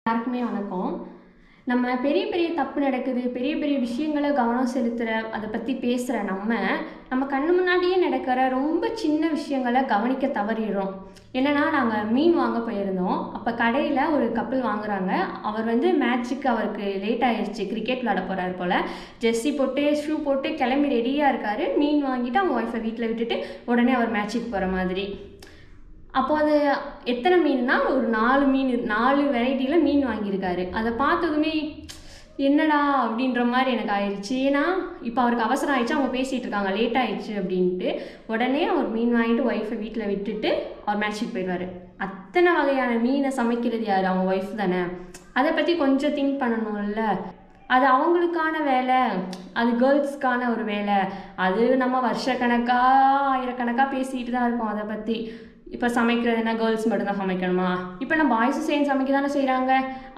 எல்லாருக்குமே வணக்கம். நம்ம பெரிய பெரிய தப்பு நடக்குது, பெரிய பெரிய விஷயங்கள கவனம் செலுத்துற, அதை பற்றி பேசுகிற நம்ம கண்ணு முன்னாடியே நடக்கிற ரொம்ப சின்ன விஷயங்களை கவனிக்க தவறிடுறோம். என்னன்னா, நாங்கள் மீன் வாங்க போயிருந்தோம். அப்போ கடையில் ஒரு கப்பிள் வாங்குறாங்க. அவர் மேட்ச்சுக்கு அவருக்கு லேட் ஆயிடுச்சு, கிரிக்கெட் விளாட போகிறாரு போல். ஜெர்சி போட்டு ஷூ போட்டு கிளம்பி ரெடியாக இருக்கார். மீன் வாங்கிட்டு அவங்க ஒய்ஃபை வீட்டில் விட்டுட்டு உடனே அவர் மேட்ச்சுக்கு போகிற மாதிரி. அப்போ அது எத்தனை மீன்னா, ஒரு 4 வெரைட்டியில் மீன் வாங்கியிருக்காரு. அதை பார்த்ததுமே என்னடா அப்படின்ற மாதிரி எனக்கு ஆயிடுச்சு. ஏன்னா இப்போ அவருக்கு அவசரம் ஆயிடுச்சு, அவங்க பேசிகிட்டு இருக்காங்க, லேட் ஆயிடுச்சு அப்படின்ட்டு. உடனே அவர் மீன் வாங்கிட்டு ஒய்ஃபை வீட்டில் விட்டுட்டு அவர் மேட்ச்சுக்கு போயிடுவார். அத்தனை வகையான மீனை சமைக்கிறது யார்? அவங்க ஒய்ஃப் தானே. அதை பற்றி கொஞ்சம் திங்க் பண்ணணும்ல. அது அவங்களுக்கான வேலை, அது கேர்ள்ஸ்க்கான ஒரு வேலை. அது நம்ம வருஷக்கணக்காக ஆயிரக்கணக்காக பேசிகிட்டு தான் இருக்கோம் அதை பற்றி. இப்போ சமைக்கிறது என்ன, கேர்ள்ஸ் மட்டும்தான் சமைக்கணுமா? இப்போ நம்ம பாய்ஸும் சேர்ந்து சமைக்க தானே செய்கிறாங்க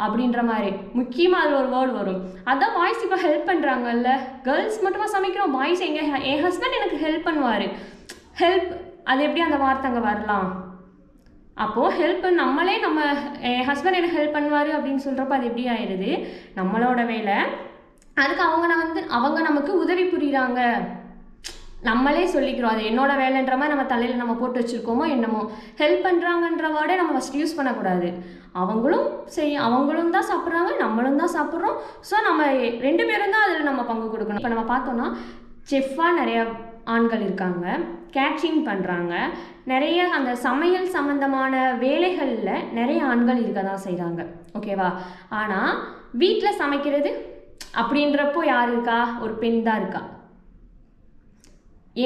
அப்படின்ற மாதிரி. முக்கியமாக அதில் ஒரு வேர்டு வரும். அதான் பாய்ஸ் இப்போ ஹெல்ப் பண்ணுறாங்கல்ல. கேர்ள்ஸ் மட்டுமா சமைக்கிறோம், பாய்ஸ் என் ஹஸ்பண்ட் எனக்கு ஹெல்ப் பண்ணுவார். ஹெல்ப், அது எப்படி அந்த வார்த்தை அங்கே வரலாம்? அப்போது ஹெல்ப் நம்மளே என் ஹஸ்பண்ட் எனக்கு ஹெல்ப் பண்ணுவார் அப்படின்னு சொல்கிறப்ப அது எப்படி ஆயிடுது? நம்மளோட வேலை. அதுக்கு அவங்க நமக்கு உதவி புரிகிறாங்க. நம்மளே சொல்லிக்கிறோம், அது என்னோட வேலைன்ற மாதிரி நம்ம தலையில் நம்ம போட்டு வச்சுருக்கோமோ என்னமோ. ஹெல்ப் பண்ணுறாங்கன்ற வேர்டை நம்ம ஃபஸ்ட் யூஸ் பண்ணக்கூடாது. அவங்களும் தான் சாப்பிட்றாங்க, நம்மளும் தான் சாப்பிட்றோம். ஸோ நம்ம 2 பேரும் தான் அதில் நம்ம பங்கு கொடுக்கணும். இப்போ நம்ம பார்த்தோன்னா, செஃப்பாக நிறையா ஆண்கள் இருக்காங்க, கேட்ரிங் பண்ணுறாங்க, நிறைய அந்த சமையல் சம்மந்தமான வேலைகளில் நிறைய ஆண்கள் இருக்க தான் செய்கிறாங்க. ஓகேவா? ஆனால் வீட்டில் சமைக்கிறது அப்படின்றப்போ யார் இருக்கா? ஒரு பெண் தான் இருக்கா.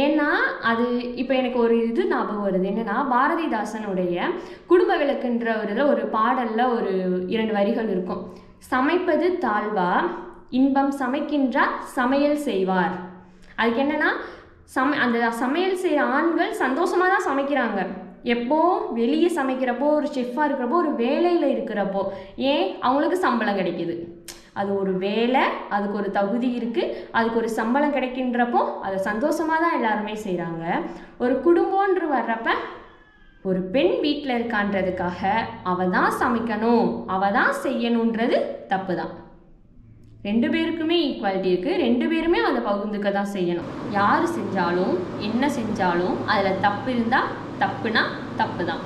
ஏன்னா அது இப்போ எனக்கு ஒரு ஞாபகம் வருது. என்னென்னா, பாரதிதாசனுடைய குடும்ப விளக்குன்ற ஒரு பாடலில் ஒரு 2 வரிகள் இருக்கும். சமைப்பது தாழ்வா, இன்பம் சமைக்கின்றார் சமையல் செய்வார். அதுக்கு என்னென்னா, அந்த சமையல் செய்கிற ஆண்கள் சந்தோஷமாக தான் சமைக்கிறாங்க. எப்போ வெளியே சமைக்கிறப்போ, ஒரு செஃப்பாக இருக்கிறப்போ, ஒரு வேலையில் இருக்கிறப்போ. ஏன்? அவங்களுக்கு சம்பளம் கிடைக்கிது. அது ஒரு வேலை, அதுக்கு ஒரு தகுதி இருக்குது, அதுக்கு ஒரு சம்பளம் கிடைக்கின்றப்போ அதை சந்தோஷமாக தான் எல்லாருமே செய்கிறாங்க. ஒரு குடும்பம்ன்று வர்றப்ப ஒரு பெண் வீட்டில் இருக்கான்றதுக்காக அவள் தான் சமைக்கணும், அவள் தான் செய்யணுன்றது தப்பு தான். 2 பேருக்குமே ஈக்குவாலிட்டி இருக்குது. 2 பேருமே அதை பகிர்ந்துக்க தான் செய்யணும். யார் செஞ்சாலும் என்ன செஞ்சாலும் அதில் தப்பு இருந்தால் தப்புனா தப்பு தான்.